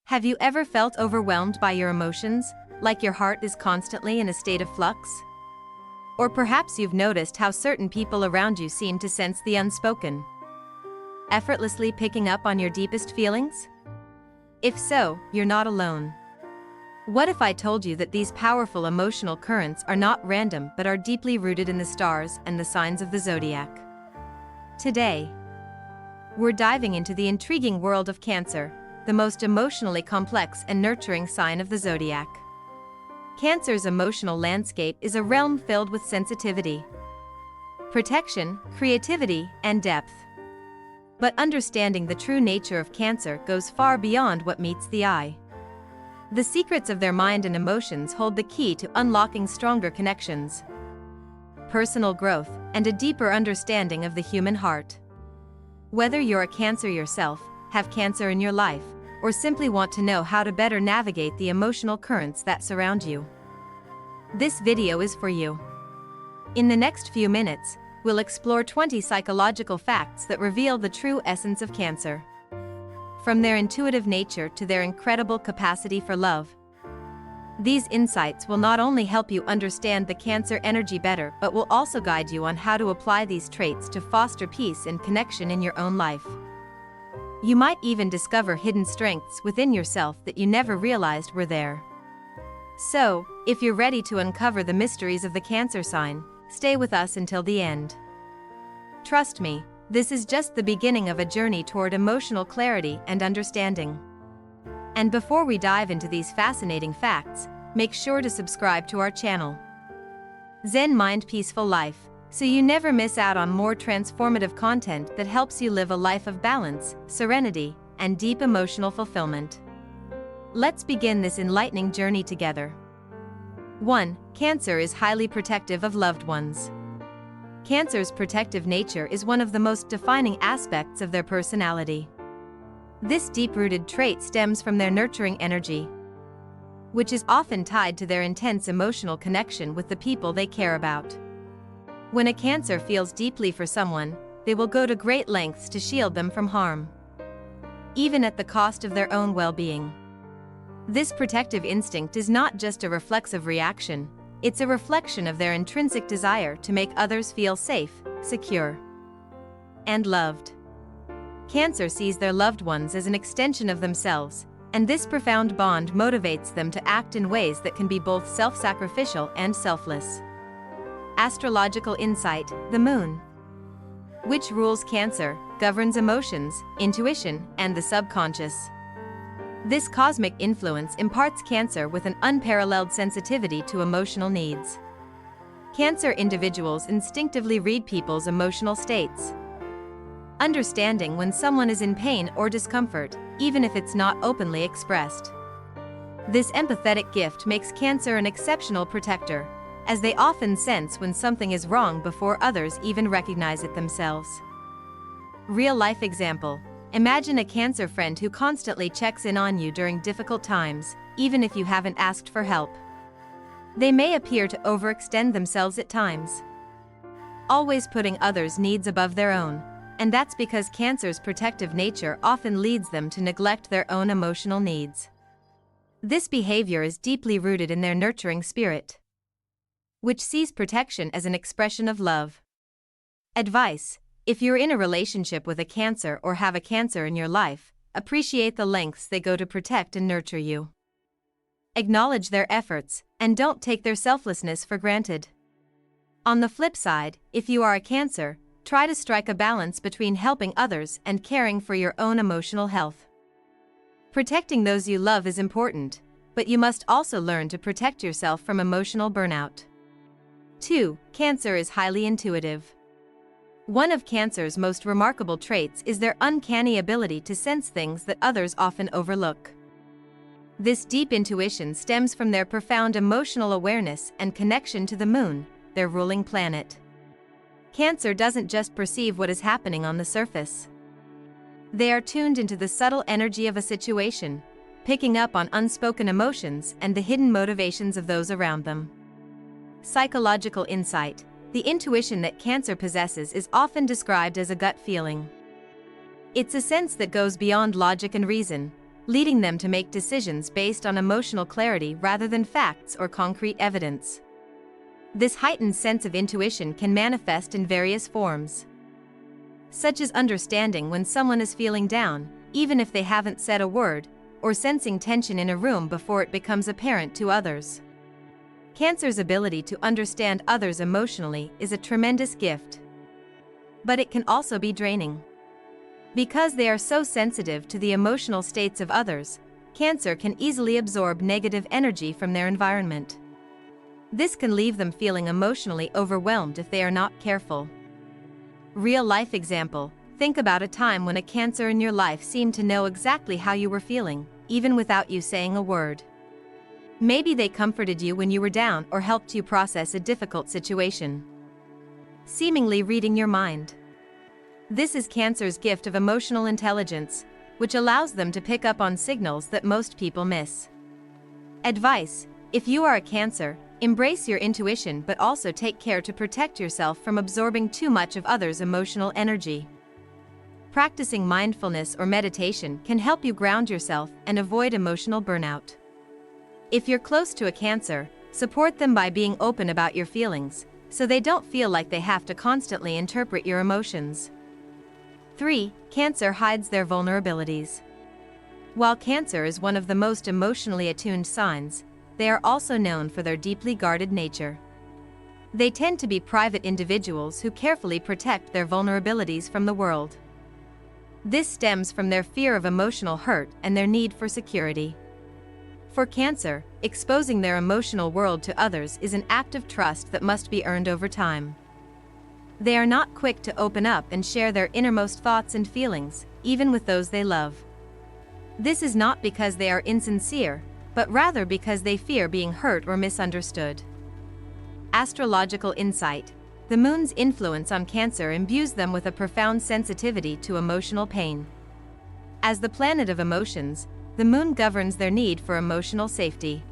Have you ever felt overwhelmed by your emotions, like your heart is constantly in a state of flux? Or perhaps you've noticed how certain people around you seem to sense the unspoken, effortlessly picking up on your deepest feelings? If so, you're not alone. What if I told you that these powerful emotional currents are not random but are deeply rooted in the stars and the signs of the Zodiac? Today, we're diving into the intriguing world of Cancer, the most emotionally complex and nurturing sign of the Zodiac. Cancer's emotional landscape is a realm filled with sensitivity, protection, creativity, and depth. But understanding the true nature of Cancer goes far beyond what meets the eye. The secrets of their mind and emotions hold the key to unlocking stronger connections, personal growth, and a deeper understanding of the human heart. Whether you're a Cancer yourself, have Cancer in your life, or simply want to know how to better navigate the emotional currents that surround you, this video is for you. In the next few minutes, we'll explore 20 psychological facts that reveal the true essence of Cancer. From their intuitive nature to their incredible capacity for love. These insights will not only help you understand the Cancer energy better but will also guide you on how to apply these traits to foster peace and connection in your own life. You might even discover hidden strengths within yourself that you never realized were there. So, if you're ready to uncover the mysteries of the Cancer sign, stay with us until the end. Trust me, this is just the beginning of a journey toward emotional clarity and understanding. And before we dive into these fascinating facts, make sure to subscribe to our channel, Zen Mind Peaceful Life, so you never miss out on more transformative content that helps you live a life of balance, serenity, and deep emotional fulfillment. Let's begin this enlightening journey together. 1. Cancer is highly protective of loved ones. Cancer's protective nature is one of the most defining aspects of their personality. This deep-rooted trait stems from their nurturing energy, which is often tied to their intense emotional connection with the people they care about. When a Cancer feels deeply for someone, they will go to great lengths to shield them from harm, even at the cost of their own well-being. This protective instinct is not just a reflexive reaction, it's a reflection of their intrinsic desire to make others feel safe, secure, and loved. Cancer sees their loved ones as an extension of themselves, and this profound bond motivates them to act in ways that can be both self-sacrificial and selfless. Astrological insight: the moon, which rules Cancer, governs emotions, intuition, and the subconscious. This cosmic influence imparts Cancer with an unparalleled sensitivity to emotional needs. Cancer individuals instinctively read people's emotional states, understanding when someone is in pain or discomfort, even if it's not openly expressed. This empathetic gift makes Cancer an exceptional protector, as they often sense when something is wrong before others even recognize it themselves. Real-life example: imagine a Cancer friend who constantly checks in on you during difficult times, even if you haven't asked for help. They may appear to overextend themselves at times, always putting others' needs above their own, and that's because Cancer's protective nature often leads them to neglect their own emotional needs. This behavior is deeply rooted in their nurturing spirit, which sees protection as an expression of love. Advice: if you're in a relationship with a Cancer or have a Cancer in your life, appreciate the lengths they go to protect and nurture you. Acknowledge their efforts, and don't take their selflessness for granted. On the flip side, if you are a Cancer, try to strike a balance between helping others and caring for your own emotional health. Protecting those you love is important, but you must also learn to protect yourself from emotional burnout. 2. Cancer is highly intuitive. One of Cancer's most remarkable traits is their uncanny ability to sense things that others often overlook. This deep intuition stems from their profound emotional awareness and connection to the moon, their ruling planet. Cancer doesn't just perceive what is happening on the surface. They are tuned into the subtle energy of a situation, picking up on unspoken emotions and the hidden motivations of those around them. Psychological insight: the intuition that Cancer possesses is often described as a gut feeling. It's a sense that goes beyond logic and reason, leading them to make decisions based on emotional clarity rather than facts or concrete evidence. This heightened sense of intuition can manifest in various forms, such as understanding when someone is feeling down, even if they haven't said a word, or sensing tension in a room before it becomes apparent to others. Cancer's ability to understand others emotionally is a tremendous gift, but it can also be draining. Because they are so sensitive to the emotional states of others, Cancer can easily absorb negative energy from their environment. This can leave them feeling emotionally overwhelmed if they are not careful. Real-life example: think about a time when a Cancer in your life seemed to know exactly how you were feeling, even without you saying a word. Maybe they comforted you when you were down or helped you process a difficult situation, seemingly reading your mind. This is Cancer's gift of emotional intelligence, which allows them to pick up on signals that most people miss. Advice: if you are a Cancer, embrace your intuition but also take care to protect yourself from absorbing too much of others' emotional energy. Practicing mindfulness or meditation can help you ground yourself and avoid emotional burnout. If you're close to a Cancer, support them by being open about your feelings, so they don't feel like they have to constantly interpret your emotions. 3. Cancer hides their vulnerabilities. While Cancer is one of the most emotionally attuned signs, they are also known for their deeply guarded nature. They tend to be private individuals who carefully protect their vulnerabilities from the world. This stems from their fear of emotional hurt and their need for security. For Cancer, exposing their emotional world to others is an act of trust that must be earned over time. They are not quick to open up and share their innermost thoughts and feelings, even with those they love. This is not because they are insincere, but rather because they fear being hurt or misunderstood. Astrological insight: the moon's influence on Cancer imbues them with a profound sensitivity to emotional pain. As the planet of emotions, the moon governs their need for emotional safety.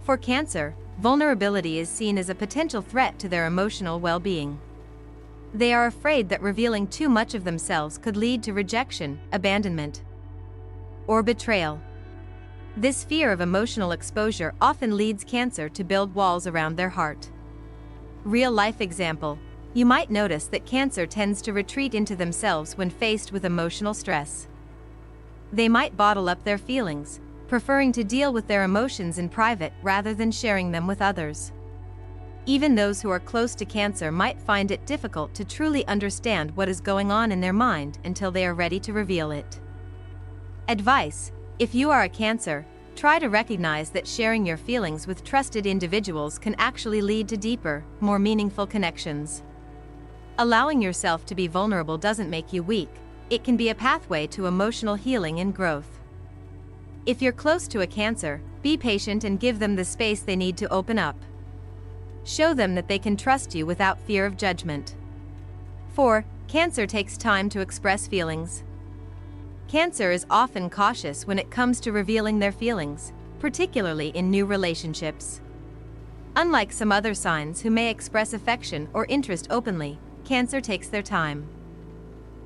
For Cancer, vulnerability is seen as a potential threat to their emotional well-being. They are afraid that revealing too much of themselves could lead to rejection, abandonment, or betrayal. This fear of emotional exposure often leads Cancer to build walls around their heart. Real-life example: you might notice that Cancer tends to retreat into themselves when faced with emotional stress. They might bottle up their feelings, preferring to deal with their emotions in private rather than sharing them with others. Even those who are close to Cancer might find it difficult to truly understand what is going on in their mind until they are ready to reveal it. Advice: if you are a Cancer, try to recognize that sharing your feelings with trusted individuals can actually lead to deeper, more meaningful connections. Allowing yourself to be vulnerable doesn't make you weak. It can be a pathway to emotional healing and growth. If you're close to a Cancer, be patient and give them the space they need to open up. Show them that they can trust you without fear of judgment. 4. Cancer takes time to express feelings. Cancer is often cautious when it comes to revealing their feelings, particularly in new relationships. Unlike some other signs who may express affection or interest openly, Cancer takes their time.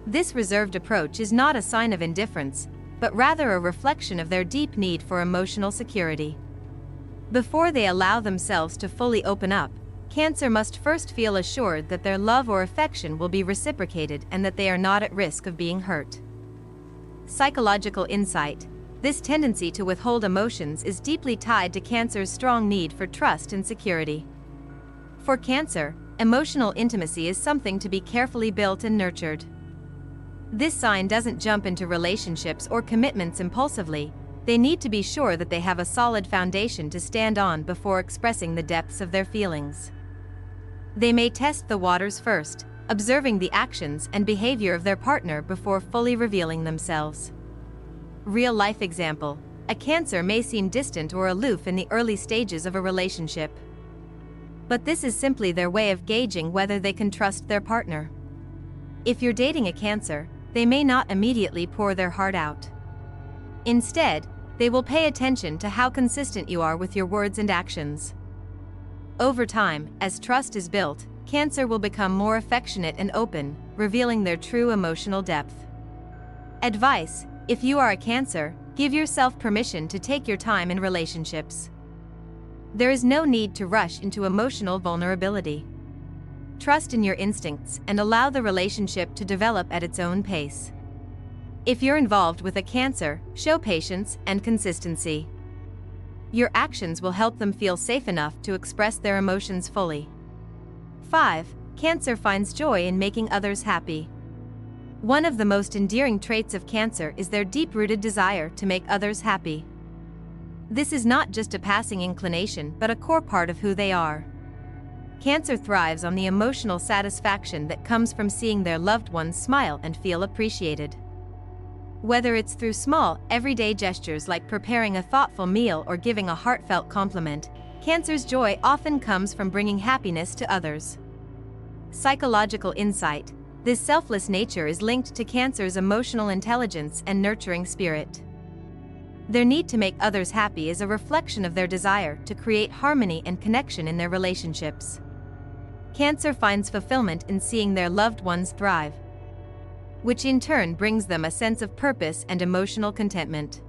This reserved approach is not a sign of indifference, but rather a reflection of their deep need for emotional security. Before they allow themselves to fully open up, Cancer must first feel assured that their love or affection will be reciprocated and that they are not at risk of being hurt. Psychological insight: this tendency to withhold emotions is deeply tied to Cancer's strong need for trust and security. For Cancer, emotional intimacy is something to be carefully built and nurtured. This sign doesn't jump into relationships or commitments impulsively. They need to be sure that they have a solid foundation to stand on before expressing the depths of their feelings. They may test the waters first, observing the actions and behavior of their partner before fully revealing themselves. Real-life example: a Cancer may seem distant or aloof in the early stages of a relationship. But this is simply their way of gauging whether they can trust their partner. If you're dating a Cancer, they may not immediately pour their heart out. Instead, they will pay attention to how consistent you are with your words and actions. Over time, as trust is built, Cancer will become more affectionate and open, revealing their true emotional depth. Advice: if you are a Cancer, Give yourself permission to take your time in relationships. There is no need to rush into emotional vulnerability. Trust in your instincts and allow the relationship to develop at its own pace. If you're involved with a Cancer, show patience and consistency. Your actions will help them feel safe enough to express their emotions fully. 5. Cancer finds joy in making others happy. One of the most endearing traits of Cancer is their deep-rooted desire to make others happy. This is not just a passing inclination but a core part of who they are. Cancer thrives on the emotional satisfaction that comes from seeing their loved ones smile and feel appreciated. Whether it's through small, everyday gestures like preparing a thoughtful meal or giving a heartfelt compliment, Cancer's joy often comes from bringing happiness to others. Psychological insight. This selfless nature is linked to Cancer's emotional intelligence and nurturing spirit. Their need to make others happy is a reflection of their desire to create harmony and connection in their relationships. Cancer finds fulfillment in seeing their loved ones thrive, which in turn brings them a sense of purpose and emotional contentment.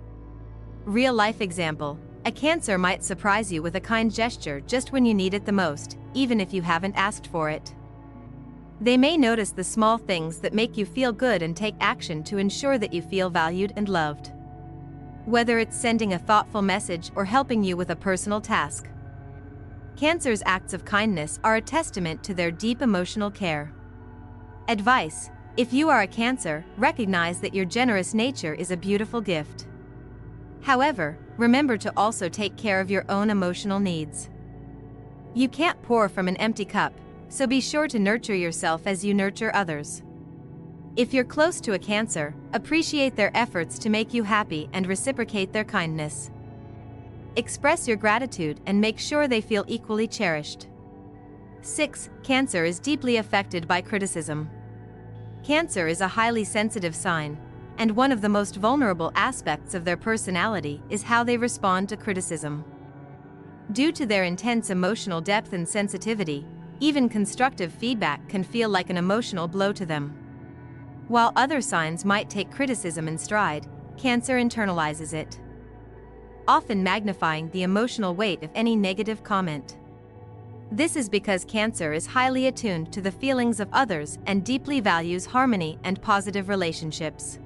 Real-life example. A Cancer might surprise you with a kind gesture just when you need it the most, even if you haven't asked for it. They may notice the small things that make you feel good and take action to ensure that you feel valued and loved. Whether it's sending a thoughtful message or helping you with a personal task, Cancer's acts of kindness are a testament to their deep emotional care. Advice. If you are a Cancer, recognize that your generous nature is a beautiful gift. However, remember to also take care of your own emotional needs. You can't pour from an empty cup, so be sure to nurture yourself as you nurture others. If you're close to a Cancer, appreciate their efforts to make you happy and reciprocate their kindness. Express your gratitude and make sure they feel equally cherished. 6. Cancer is deeply affected by criticism. Cancer is a highly sensitive sign, and one of the most vulnerable aspects of their personality is how they respond to criticism. Due to their intense emotional depth and sensitivity, even constructive feedback can feel like an emotional blow to them. While other signs might take criticism in stride, Cancer internalizes it, often magnifying the emotional weight of any negative comment. This is because Cancer is highly attuned to the feelings of others and deeply values harmony and positive relationships.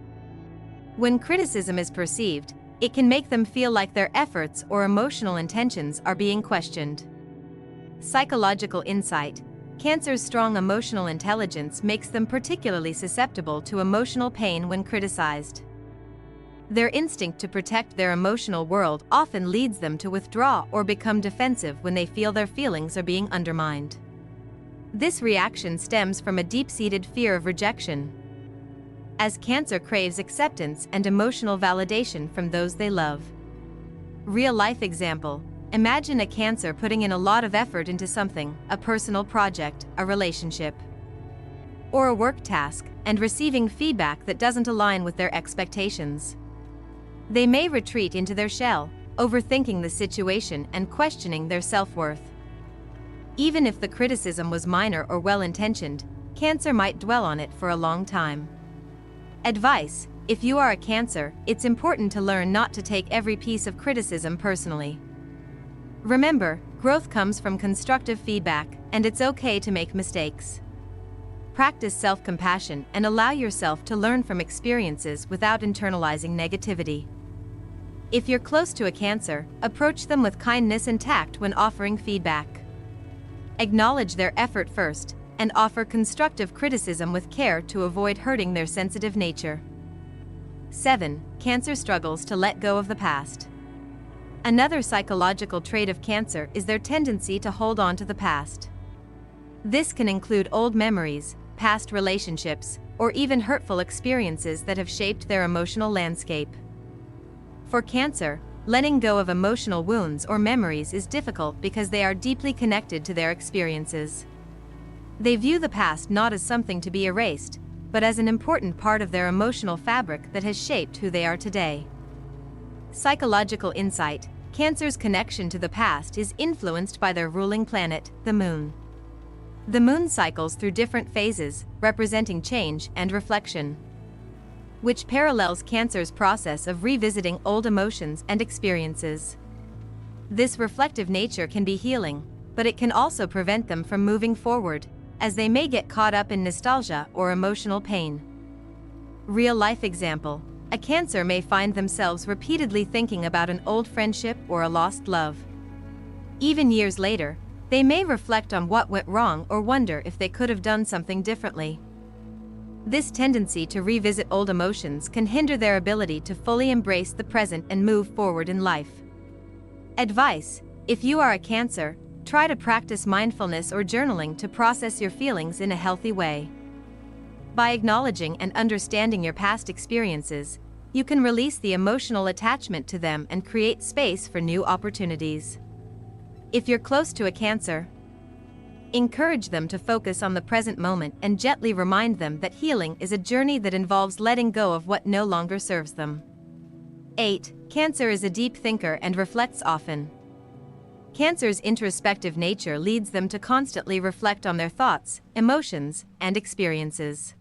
When criticism is perceived, it can make them feel like their efforts or emotional intentions are being questioned. Psychological insight. Cancer's strong emotional intelligence makes them particularly susceptible to emotional pain when criticized. Their instinct to protect their emotional world often leads them to withdraw or become defensive when they feel their feelings are being undermined. This reaction stems from a deep-seated fear of rejection, as Cancer craves acceptance and emotional validation from those they love. Real-life example. Imagine a Cancer putting in a lot of effort into something, a personal project, a relationship, or a work task, and receiving feedback that doesn't align with their expectations. They may retreat into their shell, overthinking the situation and questioning their self-worth. Even if the criticism was minor or well-intentioned, Cancer might dwell on it for a long time. Advice. If you are a Cancer, it's important to learn not to take every piece of criticism personally. Remember, growth comes from constructive feedback, and it's okay to make mistakes. Practice self-compassion and allow yourself to learn from experiences without internalizing negativity. If you're close to a Cancer, approach them with kindness and tact when offering feedback. Acknowledge their effort first, and offer constructive criticism with care to avoid hurting their sensitive nature. 7. Cancer struggles to let go of the past. Another psychological trait of Cancer is their tendency to hold on to the past. This can include old memories, past relationships, or even hurtful experiences that have shaped their emotional landscape. For Cancer, letting go of emotional wounds or memories is difficult because they are deeply connected to their experiences. They view the past not as something to be erased, but as an important part of their emotional fabric that has shaped who they are today. Psychological insight. Cancer's connection to the past is influenced by their ruling planet, the Moon. The Moon cycles through different phases, representing change and reflection. which parallels Cancer's process of revisiting old emotions and experiences. This reflective nature can be healing, but it can also prevent them from moving forward, as they may get caught up in nostalgia or emotional pain. Real-life example: a Cancer may find themselves repeatedly thinking about an old friendship or a lost love. Even years later, they may reflect on what went wrong or wonder if they could have done something differently. This tendency to revisit old emotions can hinder their ability to fully embrace the present and move forward in life. Advice: if you are a Cancer, try to practice mindfulness or journaling to process your feelings in a healthy way. By acknowledging and understanding your past experiences, you can release the emotional attachment to them and create space for new opportunities. If you're close to a Cancer, encourage them to focus on the present moment and gently remind them that healing is a journey that involves letting go of what no longer serves them. 8. Cancer is a deep thinker and reflects often. Cancer's introspective nature leads them to constantly reflect on their thoughts, emotions, and experiences.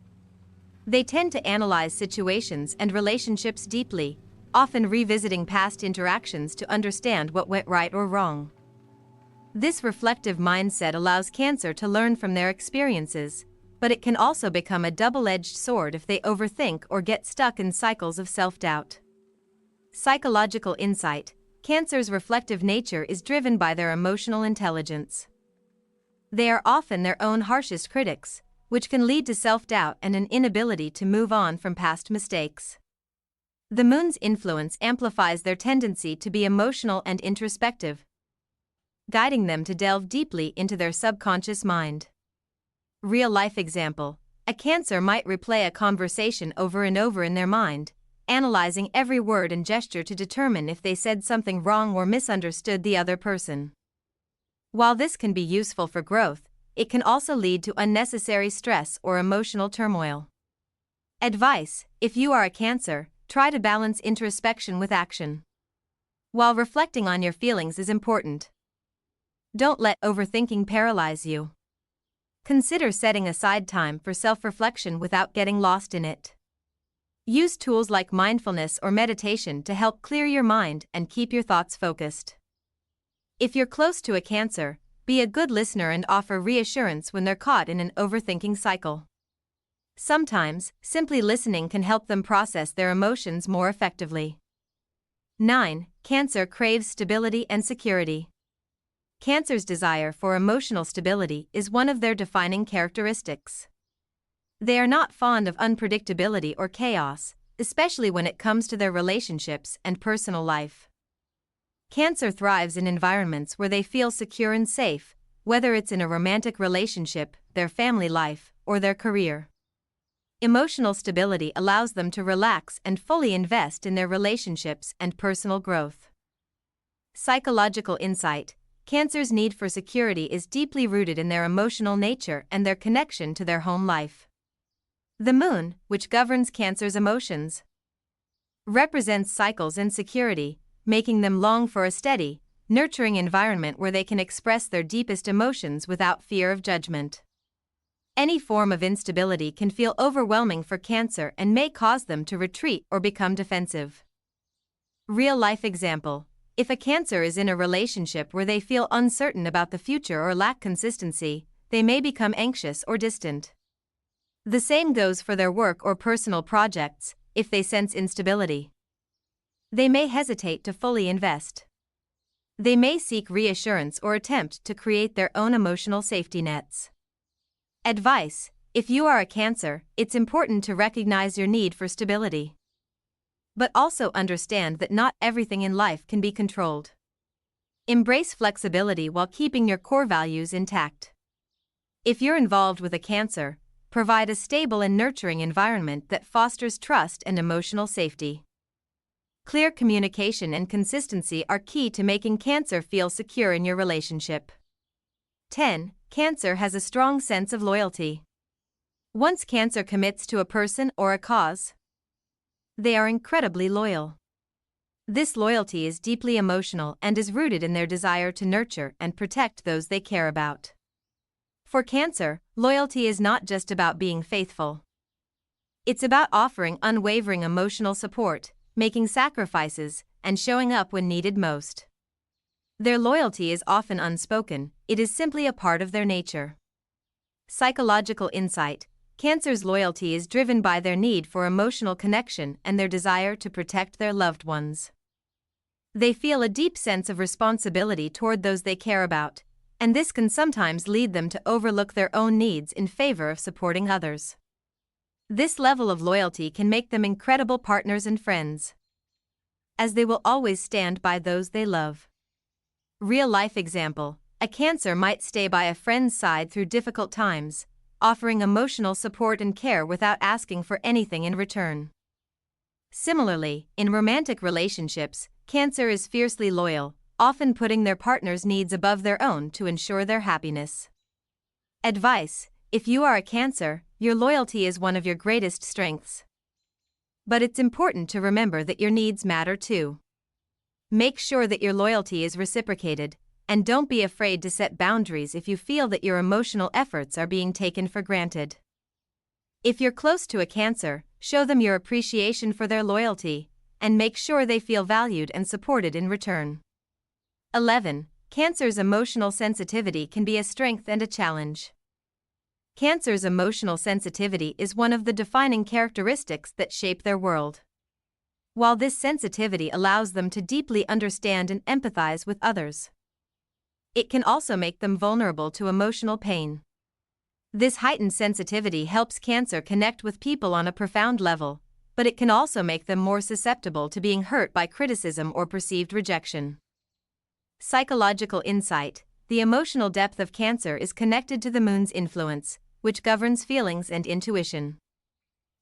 They tend to analyze situations and relationships deeply, often revisiting past interactions to understand what went right or wrong. This reflective mindset allows Cancer to learn from their experiences, but it can also become a double-edged sword if they overthink or get stuck in cycles of self-doubt. Psychological insight: Cancer's reflective nature is driven by their emotional intelligence. They are often their own harshest critics, which can lead to self-doubt and an inability to move on from past mistakes. The moon's influence amplifies their tendency to be emotional and introspective, guiding them to delve deeply into their subconscious mind. Real-life example: a Cancer might replay a conversation over and over in their mind, analyzing every word and gesture to determine if they said something wrong or misunderstood the other person. While this can be useful for growth, it can also lead to unnecessary stress or emotional turmoil. Advice: if you are a Cancer, try to balance introspection with action. While reflecting on your feelings is important, don't let overthinking paralyze you. Consider setting aside time for self-reflection without getting lost in it. Use tools like mindfulness or meditation to help clear your mind and keep your thoughts focused. If you're close to a Cancer, be a good listener and offer reassurance when they're caught in an overthinking cycle. Sometimes, simply listening can help them process their emotions more effectively. 9. Cancer craves stability and security. Cancer's desire for emotional stability is one of their defining characteristics. They are not fond of unpredictability or chaos, especially when it comes to their relationships and personal life. Cancer thrives in environments where they feel secure and safe, whether it's in a romantic relationship, their family life, or their career. Emotional stability allows them to relax and fully invest in their relationships and personal growth. Psychological insight: Cancer's need for security is deeply rooted in their emotional nature and their connection to their home life. The moon, which governs Cancer's emotions, represents cycles and security, making them long for a steady, nurturing environment where they can express their deepest emotions without fear of judgment. Any form of instability can feel overwhelming for Cancer and may cause them to retreat or become defensive. Real-life example: if a Cancer is in a relationship where they feel uncertain about the future or lack consistency, they may become anxious or distant. The same goes for their work or personal projects. If they sense instability, they may hesitate to fully invest. They may seek reassurance or attempt to create their own emotional safety nets. Advice: if you are a Cancer, it's important to recognize your need for stability, but also understand that not everything in life can be controlled. Embrace flexibility while keeping your core values intact. If you're involved with a Cancer, provide a stable and nurturing environment that fosters trust and emotional safety. Clear communication and consistency are key to making Cancer feel secure in your relationship. 10. Cancer has a strong sense of loyalty. Once Cancer commits to a person or a cause, they are incredibly loyal. This loyalty is deeply emotional and is rooted in their desire to nurture and protect those they care about. For Cancer, loyalty is not just about being faithful. It's about offering unwavering emotional support, making sacrifices, and showing up when needed most. Their loyalty is often unspoken, it is simply a part of their nature. Psychological insight: Cancer's loyalty is driven by their need for emotional connection and their desire to protect their loved ones. They feel a deep sense of responsibility toward those they care about, and this can sometimes lead them to overlook their own needs in favor of supporting others. This level of loyalty can make them incredible partners and friends, as they will always stand by those they love. Real-life example: a Cancer might stay by a friend's side through difficult times, offering emotional support and care without asking for anything in return. Similarly, in romantic relationships, Cancer is fiercely loyal, often putting their partner's needs above their own to ensure their happiness. Advice: if you are a Cancer, your loyalty is one of your greatest strengths. But it's important to remember that your needs matter too. Make sure that your loyalty is reciprocated, and don't be afraid to set boundaries if you feel that your emotional efforts are being taken for granted. If you're close to a Cancer, show them your appreciation for their loyalty, and make sure they feel valued and supported in return. 11. Cancer's emotional sensitivity can be a strength and a challenge. Cancer's emotional sensitivity is one of the defining characteristics that shape their world. While this sensitivity allows them to deeply understand and empathize with others, it can also make them vulnerable to emotional pain. This heightened sensitivity helps Cancer connect with people on a profound level, but it can also make them more susceptible to being hurt by criticism or perceived rejection. Psychological insight: the emotional depth of Cancer is connected to the moon's influence, which governs feelings and intuition.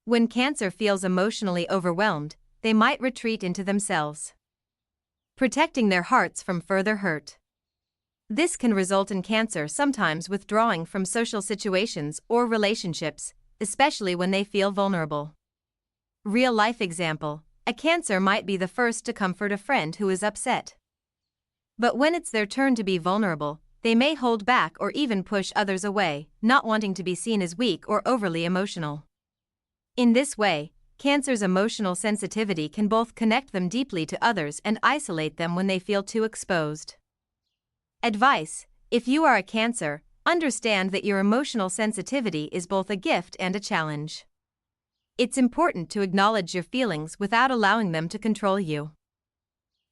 When Cancer feels emotionally overwhelmed, they might retreat into themselves, protecting their hearts from further hurt. This can result in Cancer sometimes withdrawing from social situations or relationships, especially when they feel vulnerable. Real-life example: a Cancer might be the first to comfort a friend who is upset. But when it's their turn to be vulnerable, they may hold back or even push others away, not wanting to be seen as weak or overly emotional. In this way, Cancer's emotional sensitivity can both connect them deeply to others and isolate them when they feel too exposed. Advice: if you are a Cancer, understand that your emotional sensitivity is both a gift and a challenge. It's important to acknowledge your feelings without allowing them to control you.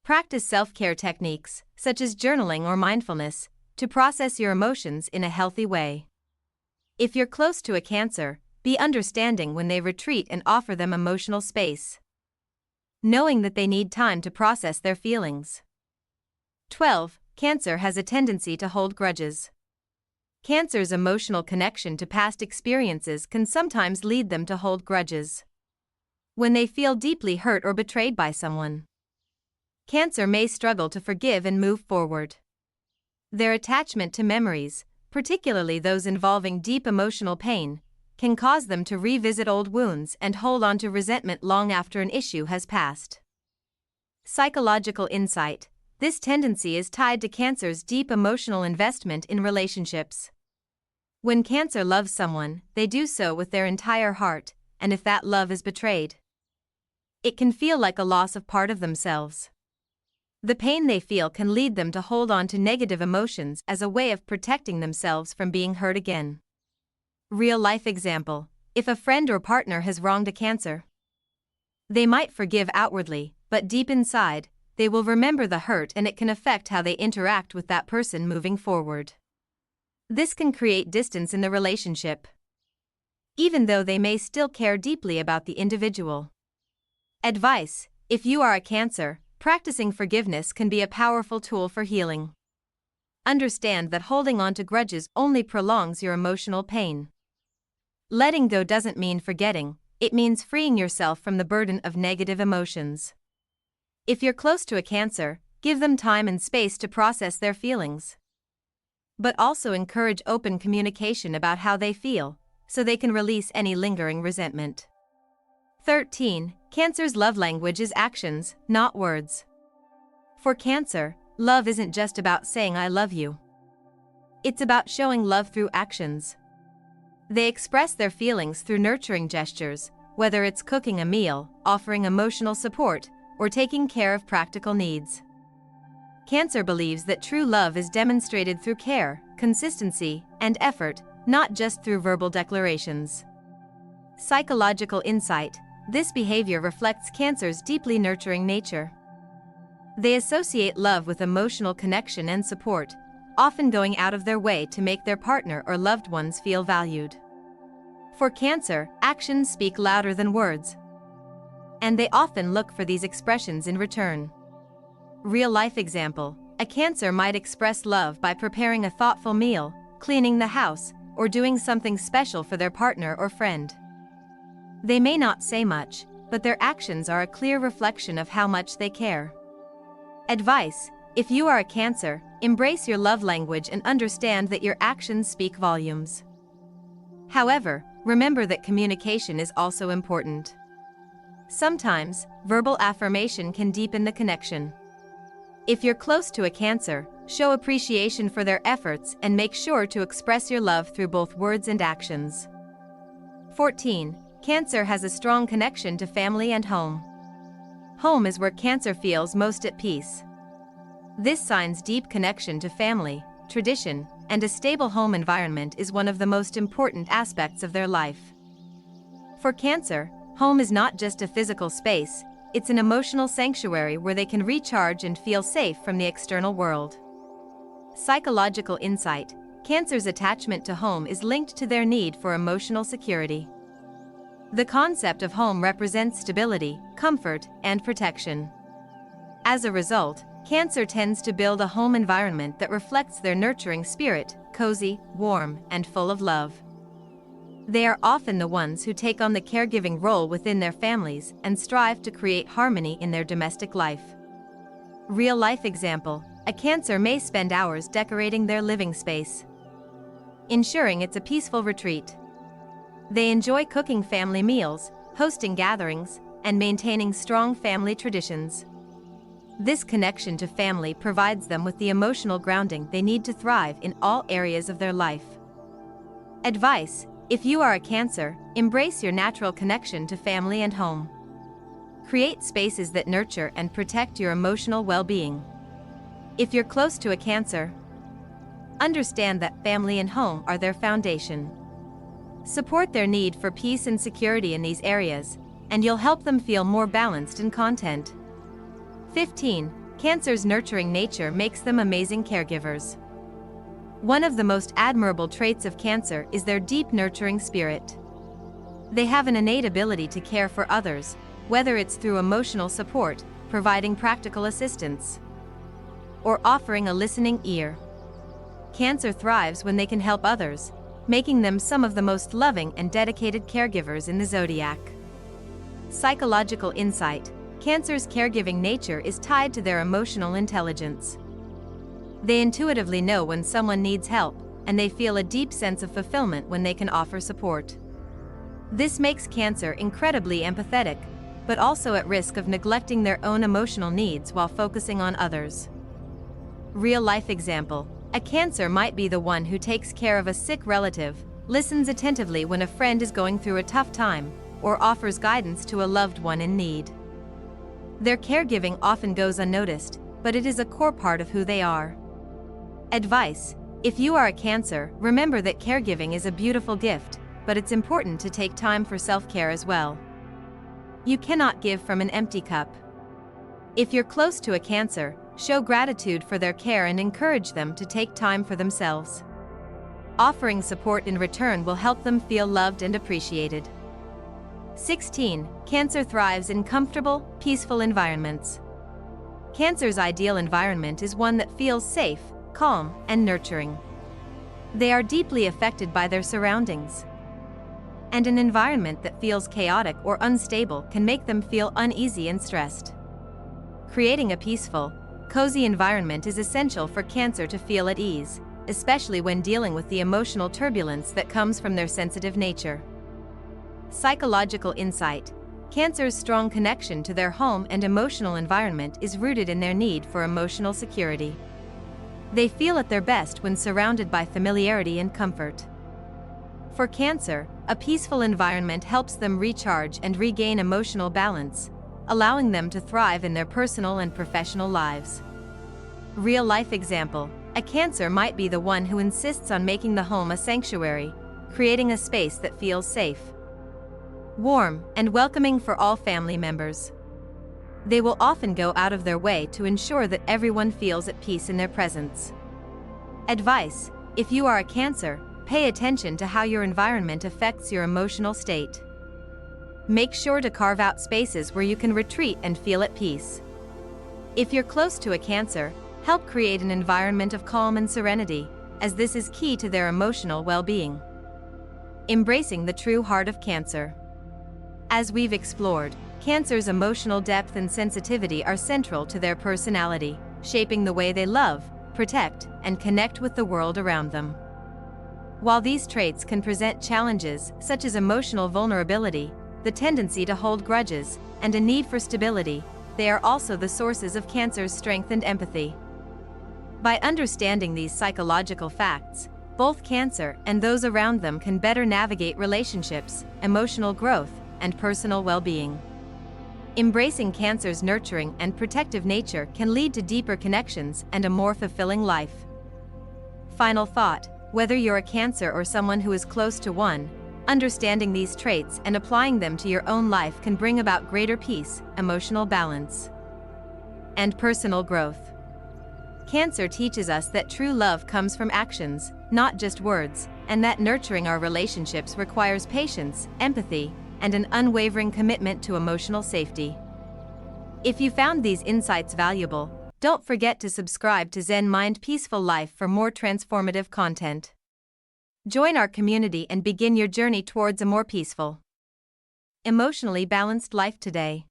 Practice self-care techniques, such as journaling or mindfulness, to process your emotions in a healthy way. If you're close to a Cancer, be understanding when they retreat and offer them emotional space, knowing that they need time to process their feelings. 12. Cancer has a tendency to hold grudges. Cancer's emotional connection to past experiences can sometimes lead them to hold grudges. When they feel deeply hurt or betrayed by someone, Cancer may struggle to forgive and move forward. Their attachment to memories, particularly those involving deep emotional pain, can cause them to revisit old wounds and hold on to resentment long after an issue has passed. Psychological insight: this tendency is tied to Cancer's deep emotional investment in relationships. When Cancer loves someone, they do so with their entire heart, and if that love is betrayed, it can feel like a loss of part of themselves. The pain they feel can lead them to hold on to negative emotions as a way of protecting themselves from being hurt again. Real-life example: if a friend or partner has wronged a Cancer, they might forgive outwardly, but deep inside, they will remember the hurt and it can affect how they interact with that person moving forward. This can create distance in the relationship, even though they may still care deeply about the individual. Advice: if you are a Cancer, practicing forgiveness can be a powerful tool for healing. Understand that holding on to grudges only prolongs your emotional pain. Letting go doesn't mean forgetting, it means freeing yourself from the burden of negative emotions. If you're close to a Cancer, give them time and space to process their feelings, but also encourage open communication about how they feel, so they can release any lingering resentment. 13. Cancer's love language is actions, not words. For Cancer, love isn't just about saying "I love you." It's about showing love through actions. They express their feelings through nurturing gestures, whether it's cooking a meal, offering emotional support, or taking care of practical needs. Cancer believes that true love is demonstrated through care, consistency, and effort, not just through verbal declarations. Psychological insight: this behavior reflects Cancer's deeply nurturing nature. They associate love with emotional connection and support, often going out of their way to make their partner or loved ones feel valued. For Cancer, actions speak louder than words, and they often look for these expressions in return. Real-life example: a Cancer might express love by preparing a thoughtful meal, cleaning the house, or doing something special for their partner or friend. They may not say much, but their actions are a clear reflection of how much they care. Advice: if you are a Cancer, embrace your love language and understand that your actions speak volumes. However, remember that communication is also important. Sometimes, verbal affirmation can deepen the connection. If you're close to a Cancer, show appreciation for their efforts and make sure to express your love through both words and actions. 14. Cancer has a strong connection to family and home. Home is where Cancer feels most at peace. This sign's deep connection to family, tradition, and a stable home environment is one of the most important aspects of their life. For Cancer, home is not just a physical space, it's an emotional sanctuary where they can recharge and feel safe from the external world. Psychological insight: Cancer's attachment to home is linked to their need for emotional security. The concept of home represents stability, comfort, and protection. As a result, Cancer tends to build a home environment that reflects their nurturing spirit, cozy, warm, and full of love. They are often the ones who take on the caregiving role within their families and strive to create harmony in their domestic life. Real-life example: a Cancer may spend hours decorating their living space, ensuring it's a peaceful retreat. They enjoy cooking family meals, hosting gatherings, and maintaining strong family traditions. This connection to family provides them with the emotional grounding they need to thrive in all areas of their life. Advice: if you are a Cancer, embrace your natural connection to family and home. Create spaces that nurture and protect your emotional well-being. If you're close to a Cancer, understand that family and home are their foundation. Support their need for peace and security in these areas, and you'll help them feel more balanced and content. 15. Cancer's nurturing nature makes them amazing caregivers. One of the most admirable traits of Cancer is their deep nurturing spirit. They have an innate ability to care for others, whether it's through emotional support, providing practical assistance, or offering a listening ear. Cancer thrives when they can help others, making them some of the most loving and dedicated caregivers in the Zodiac. Psychological insight: Cancer's caregiving nature is tied to their emotional intelligence. They intuitively know when someone needs help, and they feel a deep sense of fulfillment when they can offer support. This makes Cancer incredibly empathetic, but also at risk of neglecting their own emotional needs while focusing on others. Real-life example: a Cancer might be the one who takes care of a sick relative, listens attentively when a friend is going through a tough time, or offers guidance to a loved one in need. Their caregiving often goes unnoticed, but it is a core part of who they are. Advice: if you are a Cancer, remember that caregiving is a beautiful gift, but it's important to take time for self-care as well. You cannot give from an empty cup. If you're close to a Cancer, show gratitude for their care and encourage them to take time for themselves. Offering support in return will help them feel loved and appreciated. 16. Cancer thrives in comfortable, peaceful environments. Cancer's ideal environment is one that feels safe, calm, and nurturing. They are deeply affected by their surroundings, and an environment that feels chaotic or unstable can make them feel uneasy and stressed. Creating a peaceful, cozy environment is essential for Cancer to feel at ease, especially when dealing with the emotional turbulence that comes from their sensitive nature. Psychological insight: Cancer's strong connection to their home and emotional environment is rooted in their need for emotional security. They feel at their best when surrounded by familiarity and comfort. For Cancer, a peaceful environment helps them recharge and regain emotional balance, allowing them to thrive in their personal and professional lives. Real-life example: a Cancer might be the one who insists on making the home a sanctuary, creating a space that feels safe, warm, and welcoming for all family members. They will often go out of their way to ensure that everyone feels at peace in their presence. Advice: if you are a Cancer, pay attention to how your environment affects your emotional state. Make sure to carve out spaces where you can retreat and feel at peace. If you're close to a Cancer, help create an environment of calm and serenity, as this is key to their emotional well-being. Embracing the true heart of Cancer. As we've explored, Cancer's emotional depth and sensitivity are central to their personality, shaping the way they love, protect, and connect with the world around them. While these traits can present challenges, such as emotional vulnerability, the tendency to hold grudges, and a need for stability, they are also the sources of Cancer's strength and empathy. By understanding these psychological facts, both Cancer and those around them can better navigate relationships, emotional growth, and personal well-being. Embracing Cancer's nurturing and protective nature can lead to deeper connections and a more fulfilling life. Final thought: whether you're a Cancer or someone who is close to one, understanding these traits and applying them to your own life can bring about greater peace, emotional balance, and personal growth. Cancer teaches us that true love comes from actions, not just words, and that nurturing our relationships requires patience, empathy, and an unwavering commitment to emotional safety. If you found these insights valuable, don't forget to subscribe to Zen Mind Peaceful Life for more transformative content. Join our community and begin your journey towards a more peaceful, emotionally balanced life today.